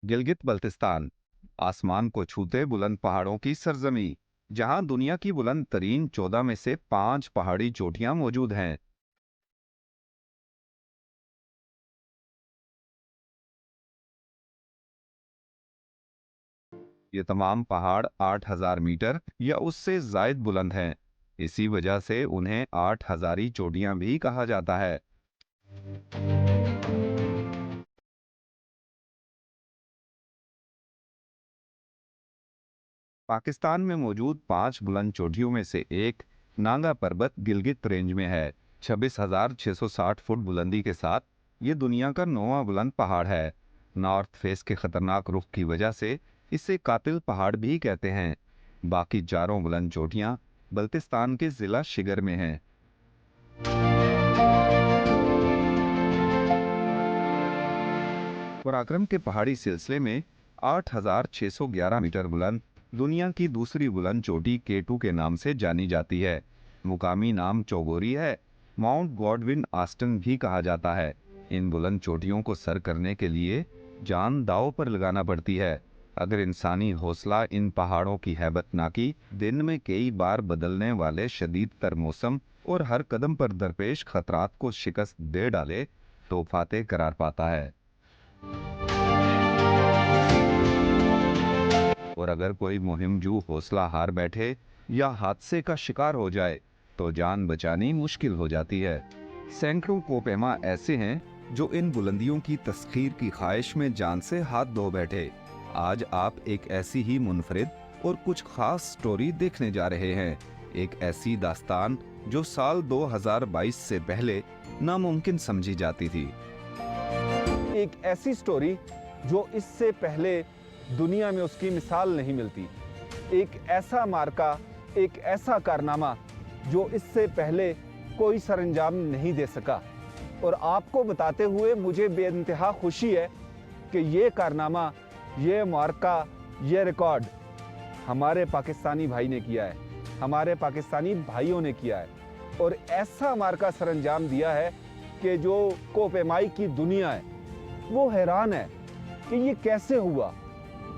गिलगित बल्तिस्तान आसमान को छूते बुलंद पहाड़ों की सरजमी, जहां दुनिया की बुलंद तरीन 14 में से 5 पहाड़ी चोटियां मौजूद हैं। ये तमाम पहाड़ 8,000 मीटर या उससे जायद बुलंद हैं। इसी वजह से उन्हें 8 हजारी चोटियां भी कहा जाता है। पाकिस्तान में मौजूद 5 बुलंद चोटियों में से एक नांगा पर्वत गिलगित रेंज में है। 26,660 फुट बुलंदी के साथ ये दुनिया का 9वां बुलंद पहाड़ है। नॉर्थ फेस के खतरनाक रुख की वजह से इसे कातिल पहाड़ भी कहते हैं। बाकी चारों बुलंद चोटियां बल्तिस्तान के जिला शिगर में हैं। पराक्रम के पहाड़ी सिलसिले में 8,611 मीटर बुलंद दुनिया की दूसरी बुलंद चोटी केटू के नाम से जानी जाती है। मुकामी नाम चौगोरी है। माउंट गॉडविन आस्टन भी कहा जाता है। इन बुलंद चोटियों को सर करने के लिए जान दांव पर लगाना पड़ती है। अगर इंसानी हौसला इन पहाड़ों की हैबत ना की, दिन में कई बार बदलने वाले शदीद तर मौसम और हर कदम पर दरपेश खतरात को शिकस्त दे डाले, तो फातेह करार पाता है। और अगर कोई मुहिमजू हौसला हार बैठे या हादसे का शिकार हो जाए, तो जान बचानी मुश्किल हो जाती है। सैकड़ों कोपेमा ऐसे हैं जो इन बुलंदियों की तस्खीर की ख्वाहिश में जान से हाथ धो बैठे। आज आप एक ऐसी ही मुनफरिद और कुछ खास स्टोरी देखने जा रहे हैं। एक ऐसी दास्तान जो साल 2022 से पहले नामुमकिन समझी जाती थी। एक ऐसी स्टोरी जो इससे पहले दुनिया में उसकी मिसाल नहीं मिलती। एक ऐसा मार्का, एक ऐसा कारनामा जो इससे पहले कोई सरंजाम नहीं दे सका। और आपको बताते हुए मुझे बेइंतहा खुशी है कि ये कारनामा, ये मार्का, ये रिकॉर्ड हमारे पाकिस्तानी भाई ने किया है, हमारे पाकिस्तानी भाइयों ने किया है। और ऐसा मार्का सरंजाम दिया है कि जो कोपेमाई की दुनिया है वो हैरान है कि ये कैसे हुआ।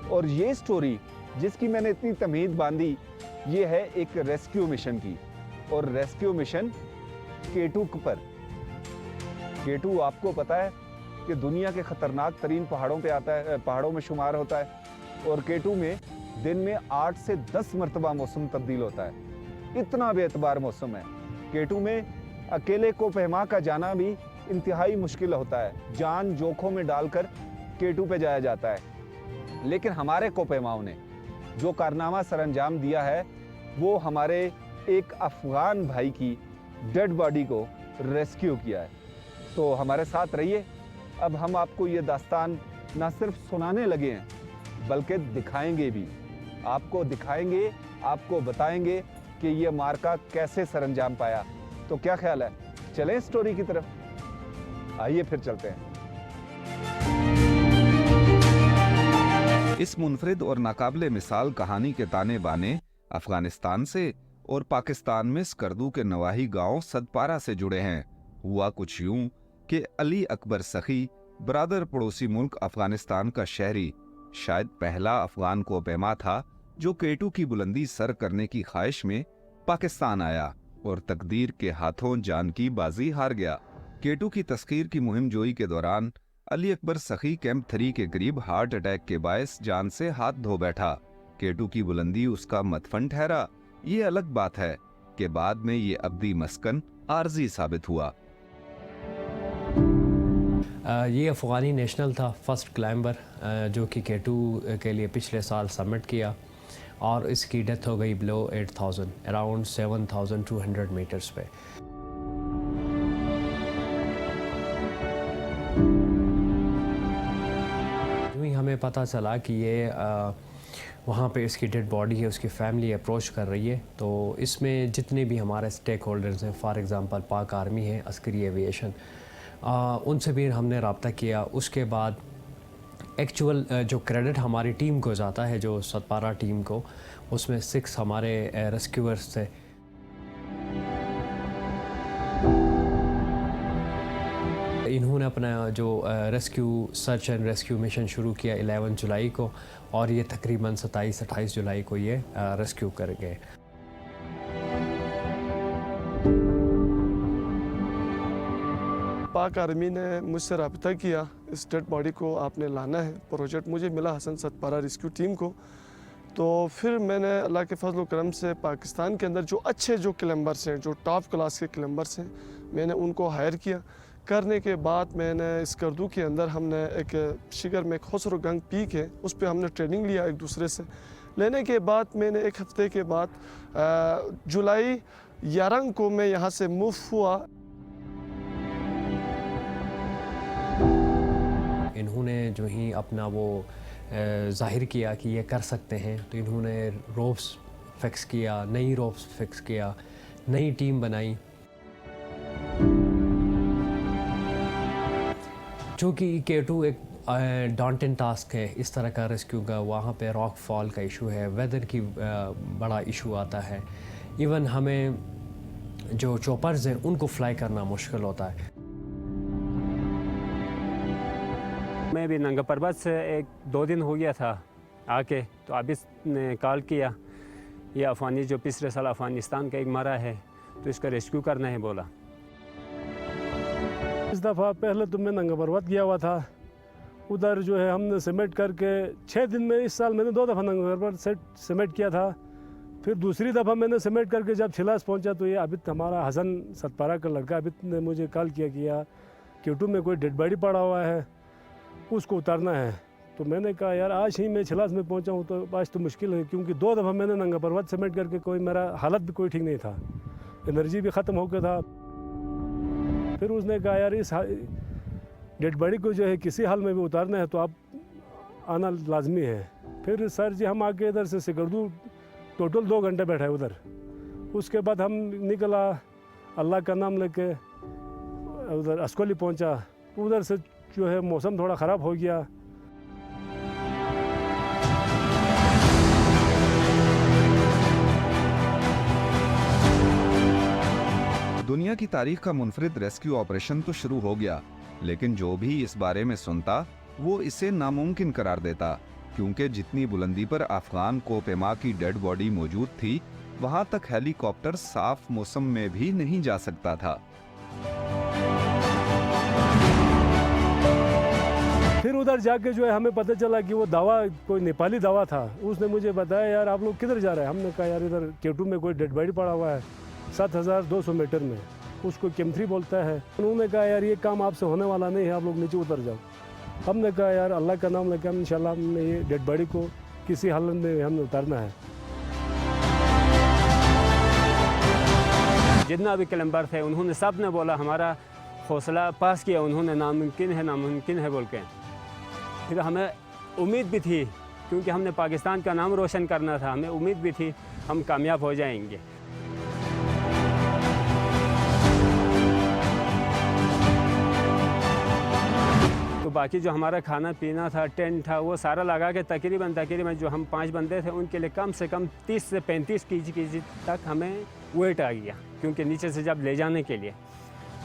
और ये स्टोरी जिसकी मैंने इतनी तमीद बांधी, ये है एक रेस्क्यू मिशन की। और रेस्क्यू मिशन केटू पर। केटू आपको पता है कि दुनिया के खतरनाक तरीन पहाड़ों पे आता है, पहाड़ों में शुमार होता है। और केटू में दिन में 8 से 10 मरतबा मौसम तब्दील होता है। इतना बेतबार मौसम है। केटू में अकेले को पहमा का जाना भी इंतहाई मुश्किल होता है। जान जोखों में डालकर केटू पे जाया जाता है। लेकिन हमारे कोपेमाओं ने जो कारनामा सरंजाम दिया है, वो हमारे एक अफगान भाई की डेड बॉडी को रेस्क्यू किया है। तो हमारे साथ रहिए। अब हम आपको ये दास्तान ना सिर्फ सुनाने लगे हैं, बल्कि दिखाएंगे भी। आपको दिखाएंगे, आपको बताएंगे कि ये मार्का कैसे सरंजाम पाया। तो क्या ख्याल है, चलें स्टोरी की तरफ? आइए फिर चलते हैं। इस मुनफरिद और नाकाबिले मिसाल कहानी के ताने बाने अफगानिस्तान से और पाकिस्तान में स्कर्दू के नवाही गांव सदपारा से जुड़े हैं। हुआ कुछ यूं कि अली अकबर सखी, बरादर पड़ोसी मुल्क अफगानिस्तान का शहरी, शायद पहला अफगान कोपेमा था जो केटू की बुलंदी सर करने की ख्वाहिश में पाकिस्तान आया और तकदीर के हाथों जान की बाजी हार गया। केटू की तस्खीर की मुहिम जोई के दौरान अली अकबर सखी कैंप 3 के करीब हार्ट अटैक के बायस जान से हाथ धो बैठा। केटू की बुलंदी उसका मदफन ठहरा। ये अलग बात है कि बाद में ये अब्दी मस्कन आरजी साबित हुआ। ये अफ़गानी नेशनल था, फर्स्ट क्लाइंबर, जो कि केटू के लिए पिछले साल सबमिट किया और इसकी डेथ हो गई बिलो 8,000, अराउंड 7,200 मीटर्स पे। हमें पता चला कि ये वहाँ पे इसकी डेड बॉडी है, उसकी फैमिली अप्रोच कर रही है। तो इसमें जितने भी हमारे स्टेक होल्डर्स हैं, फॉर एग्ज़ाम्पल पाक आर्मी है, अस्करी एविएशन, उनसे भी हमने रब्ता किया। उसके बाद एक्चुअल जो क्रेडिट हमारी टीम को जाता है, जो सतपारा टीम को, उसमें 6 हमारे रेस्क्यूअर्स थे। इन्होंने अपना जो rescue search and rescue mission शुरू किया 11 जुलाई को, और ये तकरीबन 27-28 जुलाई को ये रेस्क्यू कर गए। पाक आर्मी ने मुझसे रब्ता किया, इस डेड बॉडी को आपने लाना है। प्रोजेक्ट मुझे मिला हसन सतपारा रेस्क्यू टीम को। तो फिर मैंने अल्लाह के फजल करम से पाकिस्तान के अंदर जो अच्छे जो क्लाइंबर्स हैं, जो टॉप क्लास के क्लाइंबर्स हैं, मैंने उनको हायर किया। करने के बाद मैंने स्कर्दू के अंदर हमने एक शिगर में खसरो गंग पीक है, उस पर हमने ट्रेनिंग लिया एक दूसरे से। लेने के बाद मैंने एक हफ्ते के बाद जुलाई 11 को मैं यहाँ से मूव हुआ। इन्होंने जो ही अपना वो ज़ाहिर किया कि ये कर सकते हैं, तो इन्होंने रोप्स फिक्स किया, नई रोप्स फिक्स किया, नई टीम बनाई, जो कि K2 एक डॉन्टिंग टास्क है इस तरह का रेस्क्यू का। वहाँ पे रॉक फॉल का इशू है, वेदर की बड़ा इशू आता है, इवन हमें जो चॉपर्स हैं उनको फ्लाई करना मुश्किल होता है। मैं भी नंगा पर्वत से 1-2 दिन हो गया था आके, तो अभी ने कॉल किया, ये अफ़गानी जो पिछले साल अफ़गानिस्तान का एक मरा है, तो इसका रेस्क्यू करना है बोला। इस दफ़ा पहले तो मैं नंगा पर्वत गया हुआ था, उधर जो है हमने समिट करके 6 दिन में, इस साल मैंने 2 दफ़ा नंगा पर्वत समिट किया था। फिर दूसरी दफ़ा मैंने समिट करके जब छिलास पहुंचा, तो ये अभी हमारा हसन सतपारा का लड़का अभी ने मुझे कॉल किया कि यार K2 में कोई डेड बॉडी पड़ा हुआ है, उसको उतारना है। तो मैंने कहा यार आज ही मैं छिलास में पहुंचा हूँ, तो आज तो मुश्किल है, क्योंकि 2 दफ़ा मैंने नंगा पर्वत समिट करके कोई मेरा हालत भी कोई ठीक नहीं था, एनर्जी भी ख़त्म हो गया था। फिर उसने कहा यार इस डेड बॉडी को जो है किसी हाल में भी उतारना है, तो आप आना लाजमी है। फिर सर जी हम आके इधर से सिकरदू टोटल 2 घंटे बैठे उधर। उसके बाद हम निकला, अल्लाह का नाम लेके उधर अस्कोली पहुंचा। उधर से जो है मौसम थोड़ा ख़राब हो गया। दुनिया की तारीख का मुनफरिद रेस्क्यू ऑपरेशन तो शुरू हो गया, लेकिन जो भी इस बारे में सुनता वो इसे नामुमकिन करार देता, क्योंकि जितनी बुलंदी पर अफगान कोपेमा की डेड बॉडी मौजूद थी, वहां तक हेलीकॉप्टर साफ मौसम में भी नहीं जा सकता था। फिर उधर जाके जो है हमें पता चला कि वो दावा कोई नेपाली दावा था। उसने मुझे बताया यार आप लोग किधर जा रहे हैं। हमने कहा यार इधर K2 में कोई डेड बॉडी पड़ा हुआ है 7200 मीटर में, उसको केम3 बोलता है। उन्होंने कहा यार ये काम आपसे होने वाला नहीं है, आप लोग नीचे उतर जाओ। हमने कहा यार अल्लाह का नाम लेकर हम इंशाल्लाह हमने ये डेड बॉडी को किसी हालत में हमने उतारना है। जितना भी क्लाइंबर थे उन्होंने सब ने बोला, हमारा हौसला पास किया उन्होंने, नामुमकिन है नामुमकिन है बोल के। फिर हमें उम्मीद भी थी, क्योंकि हमने पाकिस्तान का नाम रोशन करना था, हमें उम्मीद भी थी हम कामयाब हो जाएंगे। तो बाकी जो हमारा खाना पीना था, टेंट था, वो सारा लगा के तकरीबन जो हम 5 बंदे थे उनके लिए कम से कम 30 से 35 केजी तक हमें वेट आ गया, क्योंकि नीचे से जब ले जाने के लिए,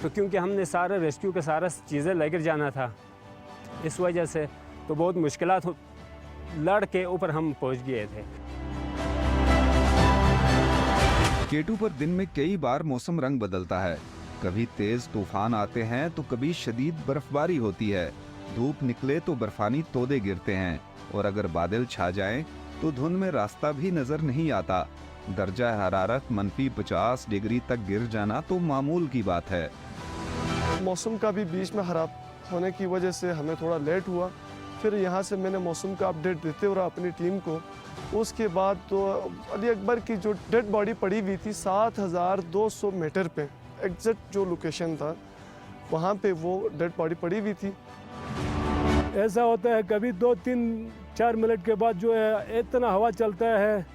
तो क्योंकि हमने सारा रेस्क्यू का सारा चीज़ें लेकर जाना था, इस वजह से तो बहुत मुश्किलात लड़ के ऊपर हम पहुंच गए थे। K2 पर दिन में कई बार मौसम रंग बदलता है, कभी तेज तूफान आते हैं तो कभी शदीद बर्फबारी होती है। धूप निकले तो बर्फानी तोदे गिरते हैं, और अगर बादल छा जाएं तो धुंध में रास्ता भी नजर नहीं आता। दर्जा हरारत -50 डिग्री तक गिर जाना तो मामूल की बात है। मौसम का भी बीच में खराब होने की वजह से हमें थोड़ा लेट हुआ। फिर यहाँ से मैंने मौसम का अपडेट देते हुए अपनी टीम को। उसके बाद तो अली अकबर की जो डेड बॉडी पड़ी हुई थी 7200 मीटर पे, एग्जैक्ट जो लोकेशन था वहाँ पे वो डेड बॉडी पड़ी हुई थी। ऐसा होता है कभी 2-3-4 मिनट के बाद जो है इतना हवा चलता है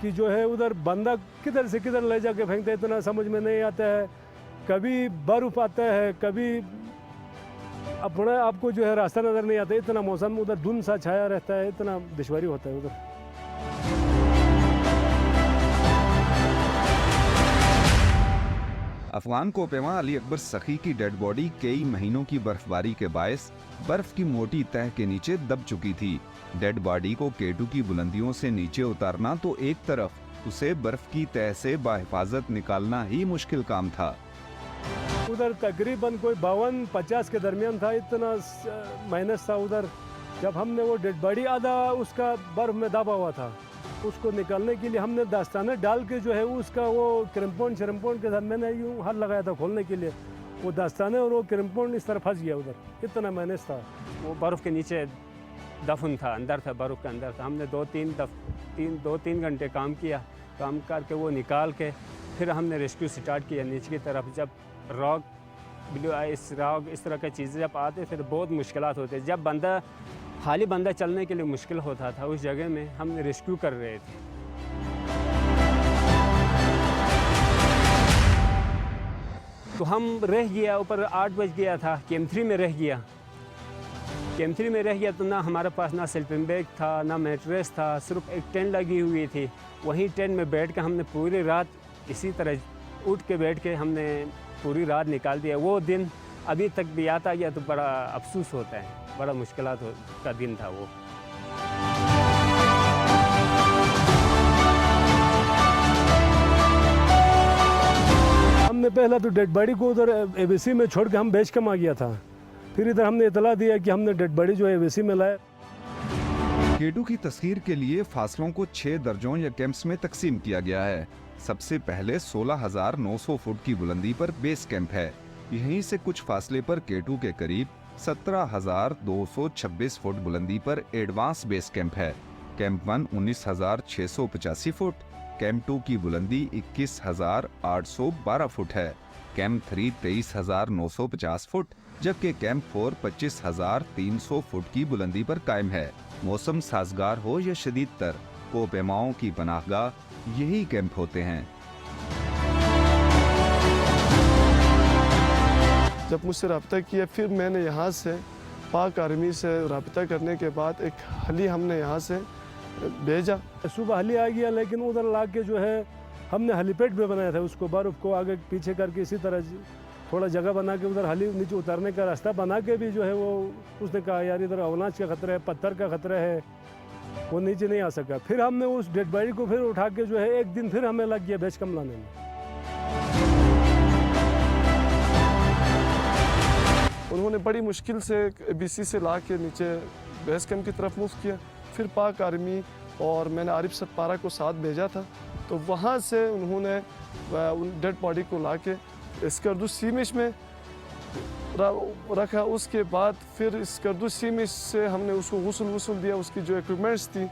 कि जो है उधर बंदा किधर से किधर ले जाके फेंकता है, इतना समझ में नहीं आता है। कभी बर्फ आता है, कभी अपना आपको जो है रास्ता नज़र नहीं आता, इतना मौसम उधर धुंध सा छाया रहता है, इतना दुश्वारी होता है उधर। अफगान कोपेमा अली अकबर सखी की डेड बॉडी कई महीनों की बर्फबारी के बायस बर्फ की मोटी तह के नीचे दब चुकी थी। डेड बॉडी को केटू की बुलंदियों से नीचे उतारना तो एक तरफ, उसे बर्फ की तह से बाहिफाजत निकालना ही मुश्किल काम था। उधर तकरीबन कोई 52-50 के दरमियान था, इतना माइनस था उधर। जब हमने वो डेड बॉडी आधा उसका बर्फ में दबा हुआ था, उसको निकालने के लिए हमने दास्ताने डाल के जो है उसका वो क्रिम्पोन के साथ मैंने यूँ हाथ लगाया था खोलने के लिए, वो दास्ताने और वो क्रिम्पोन इस तरह फंस गया उधर, इतना माइनस था। वो बर्फ़ के नीचे दफन था, अंदर था, बर्फ़ के अंदर था। हमने 2-3 घंटे काम किया, काम करके वो निकाल के फिर हमने रेस्क्यू स्टार्ट किया नीचे की तरफ। जब रॉक, ब्लू आइस, रॉक, इस तरह की चीज़ें जब आते थे तो बहुत मुश्किलात होते। जब खाली बंदा चलने के लिए मुश्किल होता था, उस जगह में हमने रेस्क्यू कर रहे थे। तो हम रह गया ऊपर, 8 बज गया था, कैंप 3 में रह गया। कैंप 3 में रह गया तो ना हमारे पास ना स्लीपिंग बैग था, ना मैट्रेस था, सिर्फ एक टेंट लगी हुई थी। वहीं टेंट में बैठ के हमने पूरी रात इसी तरह उठ के बैठ के हमने पूरी रात निकाल दिया। वो दिन अभी तक भी याद आ गया तो बड़ा अफसोस होता है, बड़ा मुश्किलात का दिन था वो। हमने पहला तो डेड बॉडी को उधर एबीसी में छोड़ के हम बेच कम आ गया था। फिर इधर हमने इतला दिया कि हमने डेड बॉडी जो है एबीसी में लाया। केटू की तस्खीर के लिए फासलों को 6 दर्जों या कैंप्स में तकसीम किया गया है। सबसे पहले 16,900 फुट की बुलंदी पर बेस कैंप है। यहीं से कुछ फासले पर केटू के करीब 17,226 फुट बुलंदी पर एडवांस बेस कैंप है। कैंप 1 19,685 फुट, कैंप 2 की बुलंदी 21,812 फुट है। कैंप 3 23,950 फुट, जबकि कैंप 4 25,300 फुट की बुलंदी पर कायम है। मौसम साजगार हो या शदीद तर, कोपेमाओं की पनाहगाह यही कैंप होते हैं। जब मुझसे रब्ता किया, फिर मैंने यहाँ से पाक आर्मी से रब्ता करने के बाद एक हली हमने यहाँ से भेजा। सुबह हली आ गया, लेकिन उधर ला के जो है हमने हेलीपैड भी बनाया था, उसको बर्फ को आगे पीछे करके इसी तरह थोड़ा जगह बना के उधर हली नीचे उतरने का रास्ता बना के भी जो है वो उसने कहा यार इधर अवनाश का खतरा है, पत्थर का खतरा है, वो नीचे नहीं आ सका। फिर हमने उस डेड बॉडी को फिर उठा के जो है एक दिन फिर हमें लग गया बेच कम लाने में। उन्होंने बड़ी मुश्किल से बीसी से ला के नीचे बेस कैंप की तरफ मूव किया। फिर पाक आर्मी और मैंने आरिफ सतपारा को साथ भेजा था, तो वहाँ से उन्होंने डेड बॉडी को ला के स्कर्दू सीमिश में रखा। उसके बाद फिर स्कर्दू सीमिश से हमने उसको गुस्ल दिया, उसकी जो इक्विपमेंट्स थी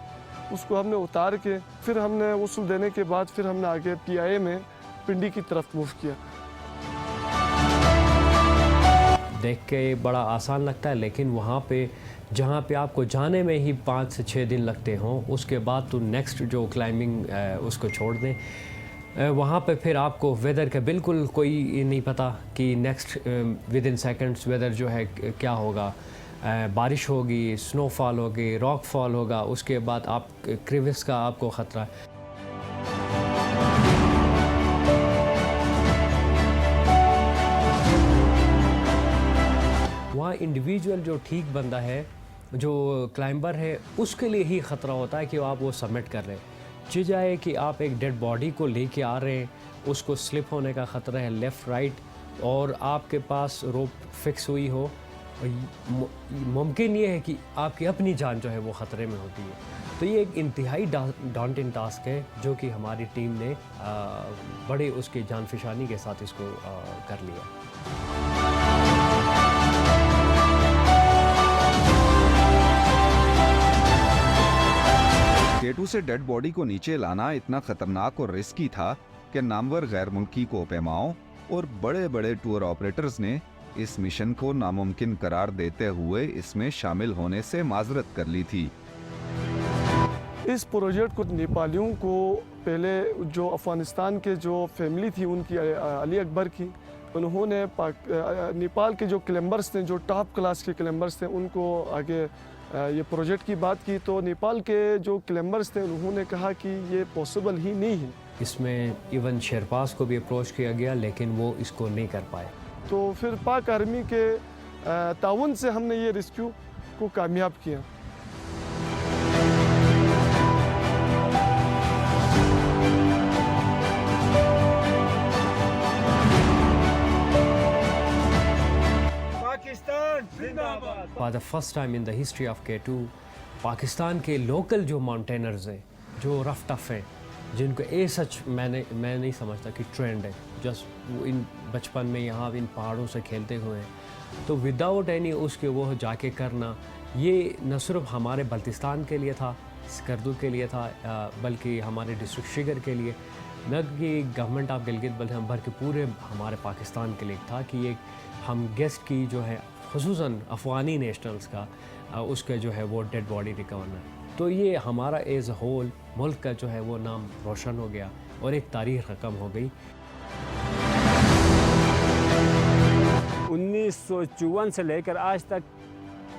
उसको हमने उतार के फिर हमने गुस्ल देने के बाद फिर हमने आगे PIA में पिंडी की तरफ मूव किया। देख के बड़ा आसान लगता है, लेकिन वहाँ पे जहाँ पे आपको जाने में ही 5 से 6 दिन लगते हों, उसके बाद तो नेक्स्ट जो क्लाइंबिंग उसको छोड़ दें, वहाँ पे फिर आपको वेदर का बिल्कुल कोई नहीं पता कि next within seconds whether जो है क्या होगा। बारिश होगी, स्नोफॉल होगी, रॉक फॉल होगा, उसके बाद आप क्रिविस का आपको ख़तरा है। वहाँ इंडिविजुअल जो ठीक बंदा है, जो क्लाइंबर है, उसके लिए ही ख़तरा होता है कि आप वो सबमिट कर रहे हैं। जाए कि आप एक डेड बॉडी को लेके आ रहे हैं, उसको स्लिप होने का ख़तरा है लेफ़्ट राइट, और आपके पास रोप फिक्स हुई हो, मुमकिन ये है कि आपकी अपनी जान जो है वो ख़तरे में होती है। तो ये एक इंतहाई डॉन्टिंग टास्क है जो कि हमारी टीम ने बड़े उसकी जानफिशानी के साथ इसको कर लिया। केटू से डेड बॉडी को नीचे लाना इतना खतरनाक और रिस्की था कि नामवर गैर मुल्की कोपेमाओं और बड़े बड़े टूर ऑपरेटर्स ने इस मिशन को नामुमकिन करार देते हुए इसमें शामिल होने से माजरत कर ली थी। इस प्रोजेक्ट को नेपालियों को पहले जो अफ़गानिस्तान के जो फैमिली थी उनकी अली अकबर की, उन्होंने नेपाल के जो क्लाइंबर्स थे, जो टॉप क्लास के क्लाइंबर्स थे, उनको आगे ये प्रोजेक्ट की बात की। तो नेपाल के जो क्लाइंबर्स थे उन्होंने कहा कि ये पॉसिबल ही नहीं है इसमें इवन शेरपास को भी अप्रोच किया गया, लेकिन वो इसको नहीं कर पाए। तो फिर पाक आर्मी के ताउन से हमने ये रेस्क्यू को कामयाब किया। For the first time in the history of K2, Pakistan के लोकल जो माउंटेनर्स हैं, जो रफ टफ हैं, जिनको सच मैं नहीं समझता कि ट्रेंड है, जस्ट इन बचपन में यहाँ इन पहाड़ों से खेलते हुए हैं, तो विदाउट एनी उसके वो जाके करना, ये न सिर्फ हमारे बल्तिस्तान के लिए था, स्कर्दू के लिए था, बल्कि हमारे डिस्ट्रिक्ट शिगर के लिए, न कि गवर्नमेंट ऑफ गिलगित बल्कि बल्कि पूरे हमारे पाकिस्तान के लिए था कि ये हम गेस्ट की जो है खुसूसन अफ़गानी नेशनल्स का उसका जो है वो डेड बॉडी रिकवर है। तो ये हमारा एज होल मुल्क का जो है वो नाम रोशन हो गया और एक तारीख रकम हो गई। 1954 से लेकर आज तक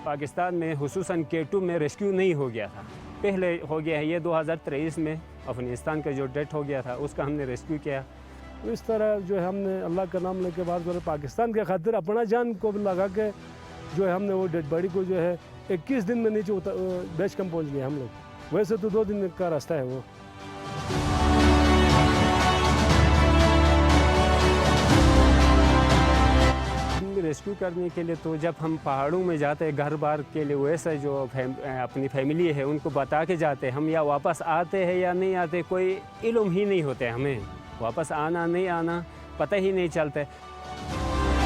पाकिस्तान में हुसूसन K2 में रेस्क्यू नहीं हो गया था। पहले हो गया है ये 2023 में अफ़गानिस्तान का जो डेथ हो गया था उसका हमने रेस्क्यू किया। तो इस तरह जो है हमने अल्लाह का नाम लेके बाद जो है पाकिस्तान के खातिर अपना जान को लगा के जो है हमने वो डेड बॉडी को जो है 21 दिन में नीचे बेच कम पहुँच गए हम लोग। वैसे तो 2 दिन का रास्ता है वो। रेस्क्यू करने के लिए तो जब हम पहाड़ों में जाते हैं घर बार के लिए, वैसे जो अपनी फैमिली है उनको बता के जाते हैं हम, या वापस आते हैं या नहीं आते कोई इल्म ही नहीं होते, हमें वापस आना नहीं आना पता ही नहीं चलता।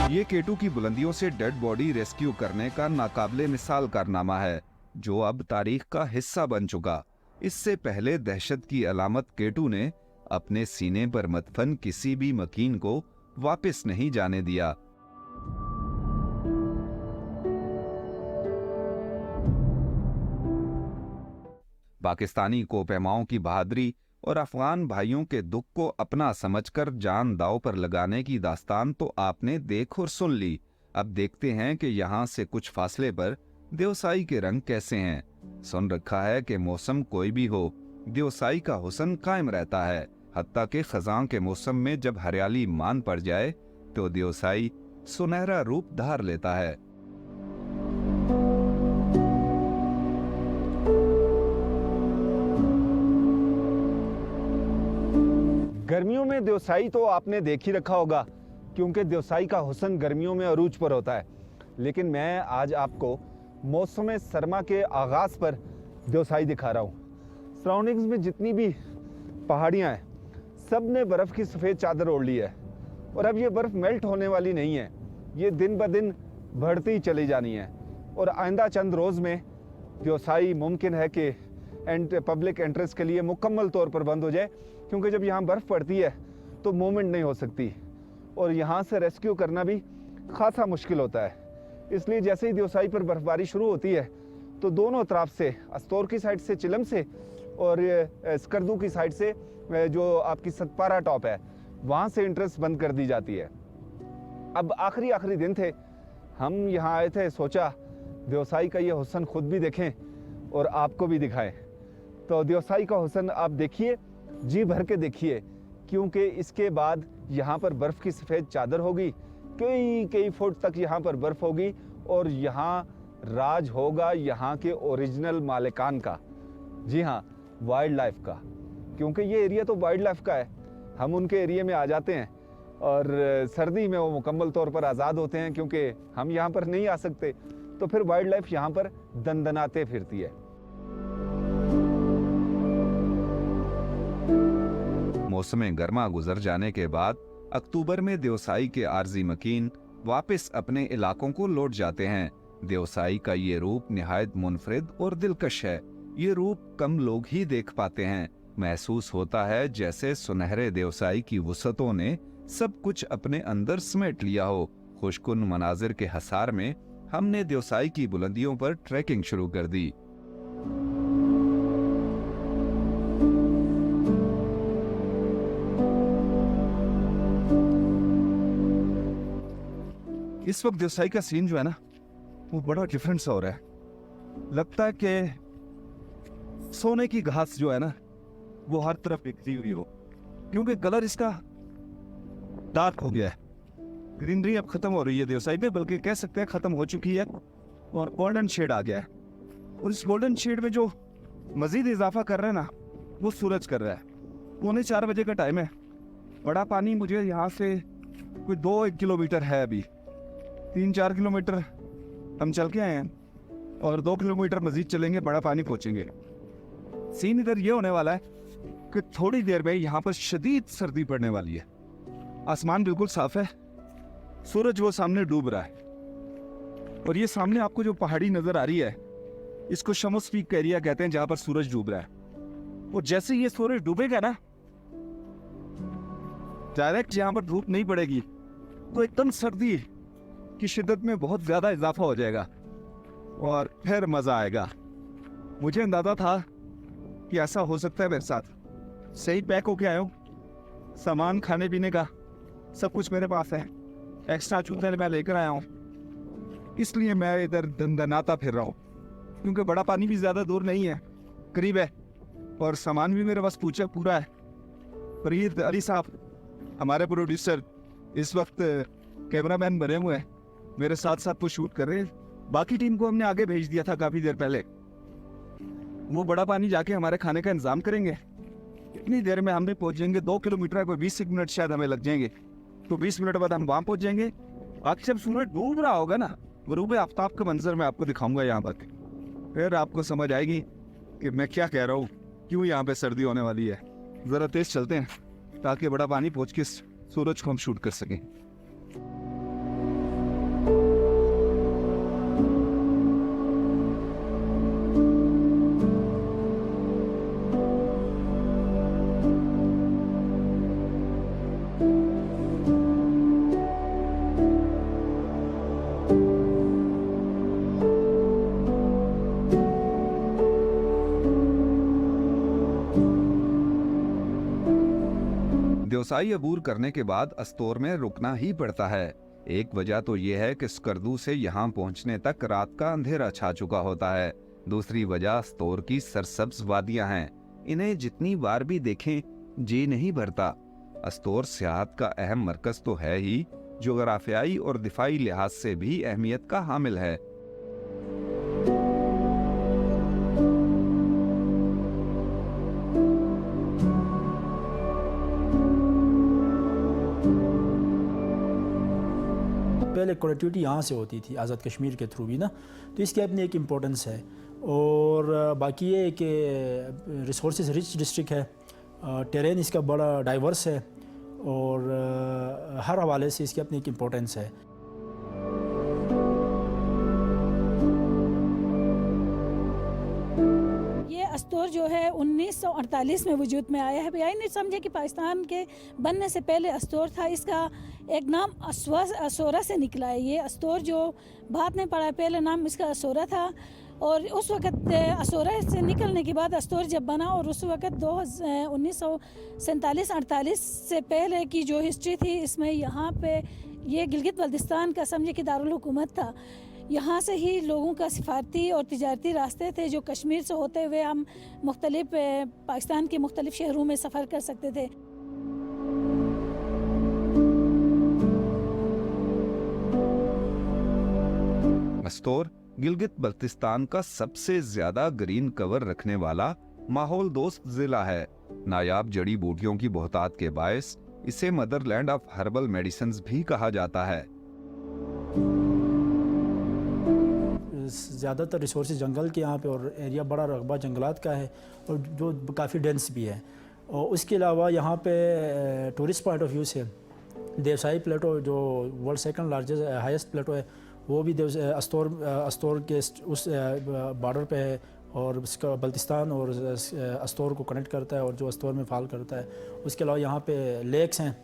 ये K2 की बुलंदियों से डेड बॉडी रेस्क्यू करने का नाकाबिले मिसाल कारनामा है, जो अब तारीख का हिस्सा बन चुका। इससे पहले दहशत की अलामत K2 ने अपने सीने पर मदफन किसी भी मकीन को वापस नहीं जाने दिया। पाकिस्तानी कोपैमाओं की बहादुरी और अफगान भाइयों के दुख को अपना समझकर जान दांव पर लगाने की दास्तान तो आपने देख और सुन ली। अब देखते हैं कि यहाँ से कुछ फासले पर देवसाई के रंग कैसे हैं। सुन रखा है कि मौसम कोई भी हो, देवसाई का हुस्न कायम रहता है। हत्ता के खजां के मौसम में जब हरियाली मान पड़ जाए तो देवसाई सुनहरा रूप धार लेता है। गर्मियों में देवसाई तो आपने देख ही रखा होगा, क्योंकि देवसाई का हुस्न गर्मियों में अरूज पर होता है। लेकिन मैं आज आपको मौसम सरमा के आगाज़ पर देवसाई दिखा रहा हूँ। सराउंडिंग्स में जितनी भी पहाड़ियाँ हैं, सब ने बर्फ़ की सफ़ेद चादर ओढ़ ली है और अब ये बर्फ़ मेल्ट होने वाली नहीं है, ये दिन ब दिन बढ़ती ही चली जानी है। और आइंदा चंद रोज़ में देवसाई मुमकिन है कि पब्लिक एंट्रेंस के लिए मुकम्मल तौर पर बंद हो जाए, क्योंकि जब यहाँ बर्फ़ पड़ती है तो मूवमेंट नहीं हो सकती और यहाँ से रेस्क्यू करना भी खासा मुश्किल होता है। इसलिए जैसे ही देवसाई पर बर्फ़बारी शुरू होती है तो दोनों तरफ से, अस्तौर की साइड से चिलम से और स्कर्दू की साइड से जो आपकी सतपारा टॉप है वहाँ से एंट्रेंस बंद कर दी जाती है। अब आखिरी दिन थे, हम यहाँ आए थे, सोचा देवसाई का ये हुस्न खुद भी देखें और आपको भी दिखाएं। तो देवसाई का हुस्न आप देखिए, जी भर के देखिए, क्योंकि इसके बाद यहाँ पर बर्फ़ की सफ़ेद चादर होगी, कई फुट तक यहाँ पर बर्फ़ होगी और यहाँ राज होगा यहाँ के ओरिजिनल मालिकान का। जी हाँ, वाइल्ड लाइफ का, क्योंकि ये एरिया तो वाइल्ड लाइफ का है। हम उनके एरिया में आ जाते हैं और सर्दी में वो मुकम्मल तौर पर आज़ाद होते हैं, क्योंकि हम यहाँ पर नहीं आ सकते, तो फिर वाइल्ड लाइफ यहाँ पर दनदनाते फिरती है। मौसम गर्मा गुजर जाने के बाद अक्टूबर में देवसाई के आर्जी मकीन वापस अपने इलाकों को लौट जाते हैं। देवसाई का ये रूप निहायत मुनफरिद और दिलकश है। ये रूप कम लोग ही देख पाते हैं। महसूस होता है जैसे सुनहरे देवसाई की वुसअतों ने सब कुछ अपने अंदर समेट लिया हो। खुशकुन मनाजिर के हसार में हमने देवसाई की बुलंदियों पर ट्रैकिंग शुरू कर दी। इस वक्त देवसाई का सीन जो है ना, वो बड़ा डिफरेंट सा हो रहा है। लगता है कि सोने की घास जो है ना, वो हर तरफ बिखरी हुई हो। क्योंकि कलर इसका डार्क हो गया है। ग्रीनरी अब खत्म हो रही है देवसाई पे, बल्कि कह सकते हैं खत्म हो चुकी है और गोल्डन शेड आ गया है। और इस गोल्डन शेड में जो मजीद इजाफा कर रहा है ना, वो सूरज कर रहा है। 3:45 बजे का टाइम है। बड़ा पानी मुझे यहाँ से कोई 2-1 किलोमीटर है, अभी 3-4 किलोमीटर हम चल के आए हैं और 2 किलोमीटर मजीद चलेंगे, बड़ा पानी पहुँचेंगे। सीन इधर ये होने वाला है कि थोड़ी देर में यहाँ पर शदीद सर्दी पड़ने वाली है। आसमान बिल्कुल साफ है, सूरज वो सामने डूब रहा है और ये सामने आपको जो पहाड़ी नजर आ रही है, इसको शमस पीक एरिया कहते हैं, जहां पर सूरज डूब रहा है। और जैसे ये सूरज डूबेगा ना, डायरेक्ट यहाँ पर धूप नहीं पड़ेगी तो एकदम सर्दी की शिद्दत में बहुत ज्यादा इजाफा हो जाएगा और फिर मजा आएगा। मुझे अंदाजा था कि ऐसा हो सकता है मेरे साथ। सही पैक होके आया हूँ, सामान खाने पीने का सब कुछ मेरे पास है, एक्स्ट्रा जूते मैं लेकर आया हूँ, इसलिए मैं इधर दंदनाता फिर रहा हूँ। क्योंकि बड़ा पानी भी ज़्यादा दूर नहीं है, करीब है, और सामान भी मेरे पास पूरा है। फरीद अली साहब हमारे प्रोड्यूसर इस वक्त कैमरामैन बने हुए हैं, मेरे साथ साथ वो शूट कर रहे हैं। बाकी टीम को हमने आगे भेज दिया था काफ़ी देर पहले, वो बड़ा पानी जाके हमारे खाने का इंतज़ाम करेंगे। इतनी देर में हम भी पहुँच जाएंगे। 2 किलोमीटर पर 20 मिनट शायद हमें लग जाएंगे, तो 20 मिनट बाद हम वहाँ पहुँच जाएंगे। बाकी जब सूरज डूब रहा होगा ना, गरूब आफ्ताब का मंजर मैं आपको दिखाऊंगा यहाँ पर, फिर आपको समझ आएगी कि मैं क्या कह रहा हूँ, क्यों यहाँ पे सर्दी होने वाली है। ज़रा तेज़ चलते हैं ताकि बड़ा पानी पहुँच के सूरज को हम शूट कर सकें। देवसाई अबूर करने के बाद अस्तोर में रुकना ही पड़ता है। एक वजह तो यह है कि स्कर्दू से यहाँ पहुँचने तक रात का अंधेरा छा चुका होता है। दूसरी वजह अस्तोर की सरसब्ज वादियां हैं, इन्हें जितनी बार भी देखें जी नहीं भरता। अस्तोर सियाहत का अहम मरकज तो है ही, जोग्राफियाई और दिफाई लिहाज से भी अहमियत का हामिल है। पहले कनेक्टिविटी यहाँ से होती थी आज़ाद कश्मीर के थ्रू भी ना, तो इसकी अपनी एक इम्पोर्टेंस है। और बाकी ये कि रिसोर्सेज रिच डिस्ट्रिक्ट है, टेरेन इसका बड़ा डाइवर्स है और हर हवाले से इसकी अपनी एक इम्पोर्टेंस है। अस्तोर जो है 1948 में वजूद में आया है। यही नहीं समझे कि पाकिस्तान के बनने से पहले अस्तोर था। इसका एक नाम असोरा से निकला है। ये अस्तोर जो बाद में पड़ा है, पहले नाम इसका असोरा था। और उस वक़्त असोरा से निकलने के बाद अस्तोर जब बना, और उस वक़्त 1947-48 से पहले की जो हिस्ट्री थी, इसमें यहाँ पे ये गिलगित बल्तिस्तान का समझे कि दारुल हुकूमत था। यहाँ से ही लोगों का सिफारती और तिजारती रास्ते थे, जो कश्मीर से होते हुए हम मुख्तलिफ पाकिस्तान के मुख्तलिफ शहरों में सफ़र कर सकते थे। अस्तोर गिलगित बल्तिस्तान का सबसे ज्यादा ग्रीन कवर रखने वाला माहौल दोस्त जिला है। नायाब जड़ी बूटियों की बहुतात के बायस इसे मदरलैंड ऑफ हर्बल मेडिसिन भी कहा जाता है। ज़्यादातर रिसोर्सेज जंगल के यहाँ पे, और एरिया बड़ा रकबा जंगलात का है और जो काफ़ी डेंस भी है। और उसके अलावा यहाँ पे टूरिस्ट पॉइंट ऑफ व्यू से देवसाई प्लेटो, जो वर्ल्ड सेकंड लार्जेस्ट हाईएस्ट प्लेटो है, वो भी अस्तोर के उस बॉर्डर पे है और उसका बल्तिस्तान और अस्तोर को कनेक्ट करता है और जो अस्तोर में फाल करता है। उसके अलावा यहाँ पे लेक्स हैं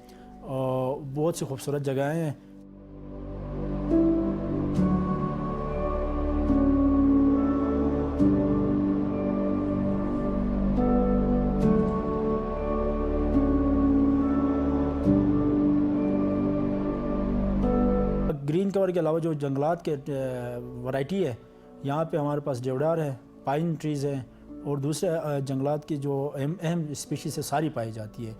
और बहुत सी खूबसूरत जगहें हैं। ग्रीन कवर के अलावा जो जंगलात के वैरायटी है, यहाँ पे हमारे पास देवदार है, पाइन ट्रीज़ हैं और दूसरे जंगलात की जो अहम स्पीशीज़ है सारी पाई जाती है।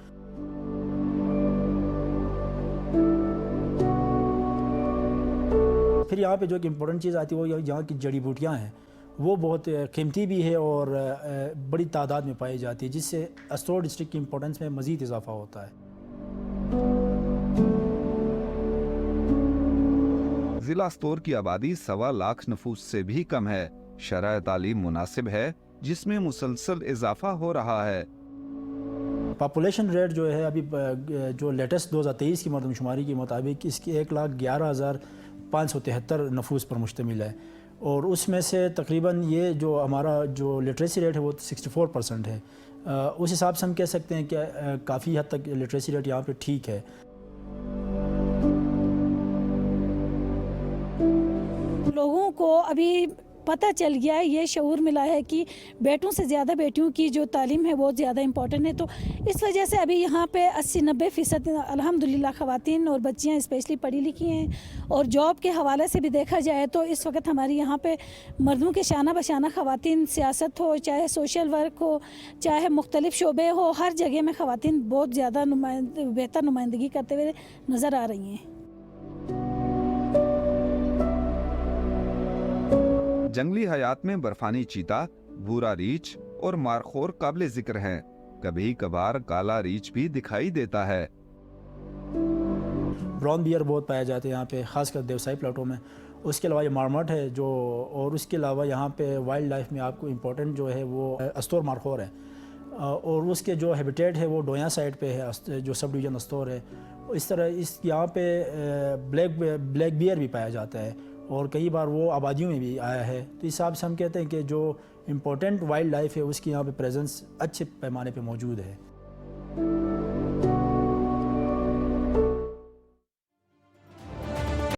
फिर यहाँ पे जो एक इम्पोर्टेंट चीज़ आती है वो यहाँ की जड़ी बूटियाँ हैं, वो बहुत कीमती भी है और बड़ी तादाद में पाई जाती है, जिससे अस्टोर डिस्ट्रिक्ट की इम्पोर्टेंस में मज़ीद इजाफा होता है। जिला अस्टोर की आबादी 1.25 लाख नफूस से भी कम है। शरह तालीम मुनासिब है, जिसमें मुसलसल इजाफा हो रहा है। पॉपुलेशन रेट जो है अभी जो लेटेस्ट 2023 की मरदमशुमारी के मुताबिक इसकी 1,11,573 नफूस पर मुश्तमिल है, और उसमें से तकरीबन ये जो हमारा जो लिटरेसी रेट है वो 64% है। उस हिसाब से हम कह सकते हैं कि काफ़ी हद तक लिटरेसी रेट यहाँ पे ठीक है। लोगों को अभी पता चल गया है, ये शऊर मिला है कि बेटों से ज़्यादा बेटियों की जो तालीम है बहुत ज़्यादा इम्पॉर्टेंट है। तो इस वजह से अभी यहाँ पे 80-90% अल्हम्दुलिल्लाह ख़वातीन और बच्चियाँ स्पेशली पढ़ी लिखी हैं। और जॉब के हवाले से भी देखा जाए तो इस वक्त हमारी यहाँ पे मर्दों के शाना बशाना ख़वातीन, सियासत हो चाहे सोशल वर्क हो चाहे मुख्तलिफ शोबे हो, हर जगह में ख़वातीन बहुत ज़्यादा बेहतर नुमाइंदगी करते हुए नज़र आ रही हैं। जंगली हयात में बर्फानी चीता, भूरा रीछ और मारखोर काबिल जिक्र हैं। कभी कभार काला रीछ भी दिखाई देता है। ब्राउन बियर बहुत पाए जाते हैं यहाँ पे, ख़ासकर देवसाई प्लाटों में। उसके अलावा ये मार्मट है जो, और उसके अलावा यहाँ पे वाइल्ड लाइफ में आपको इम्पोर्टेंट जो है वो अस्टोर मारखोर है, और उसके जो हैबिटेट है वो डोया साइड पे है, जो सब डिवीज़न अस्टोर है। इस तरह इस यहाँ पे ब्लैक बियर भी पाया जाता है, और कई बार वो आबादियों में भी आया है। तो इस हिसाब से हम कहते हैं कि जो इम्पोर्टेंट वाइल्ड लाइफ है उसकी यहाँ पे प्रेजेंस अच्छे पैमाने पे मौजूद है।